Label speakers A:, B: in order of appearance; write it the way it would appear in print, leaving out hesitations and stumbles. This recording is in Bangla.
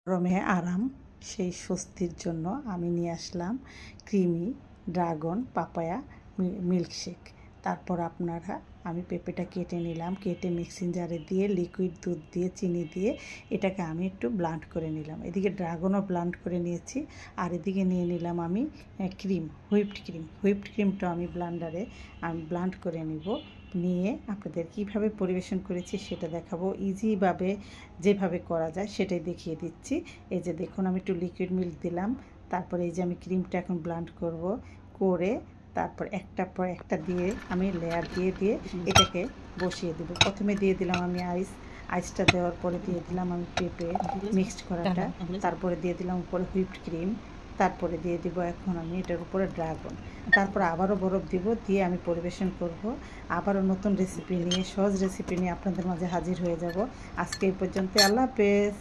A: গরমে আরাম সেই স্বস্তির জন্য আমি নিয়ে আসলাম ক্রিমি ড্রাগন পাপায়া মিল্কশেক। তারপর আমি পেঁপেটা কেটে নিলাম, কেটে মিক্সিং জারে দিয়ে লিকুইড দুধ দিয়ে চিনি দিয়ে এটাকে আমি একটু ব্লান্ড করে নিলাম। এদিকে ড্রাগনও ব্লান্ড করে নিয়েছি, আর এদিকে নিয়ে নিলাম আমি হুইপড ক্রিমটা আমি ব্লান্ডারে ব্লান্ড করে নিব। নিয়ে আপনাদের কিভাবে পরিবেশন করেছি সেটা দেখাবো, ইজিভাবে যেভাবে করা যায় সেটাই দেখিয়ে দিচ্ছি। এই যে দেখুন, আমি একটু লিকুইড মিল্ক দিলাম, তারপরে এই যে আমি ক্রিমটা এখন ব্লান্ড করে তারপর একটার পর একটা দিয়ে আমি লেয়ার দিয়ে এটাকে বসিয়ে দেবো। প্রথমে দিয়ে দিলাম আমি আইসটা দেওয়ার পরে দিয়ে দিলাম আমি পেঁপে মিক্সড করাটা, তারপরে দিয়ে দিলাম উপরে হুইপড ক্রিম, তারপরে দিয়ে দিব এখন আমি এটার উপরে ড্রাগন, তারপর আবারও বরফ দিব, দিয়ে আমি পরিবেশন করব। আবারও নতুন রেসিপি নিয়ে, সহজ রেসিপি নিয়ে আপনাদের মাঝে হাজির হয়ে যাব। আজকে এই পর্যন্ত, আল্লাহ হাফেজ।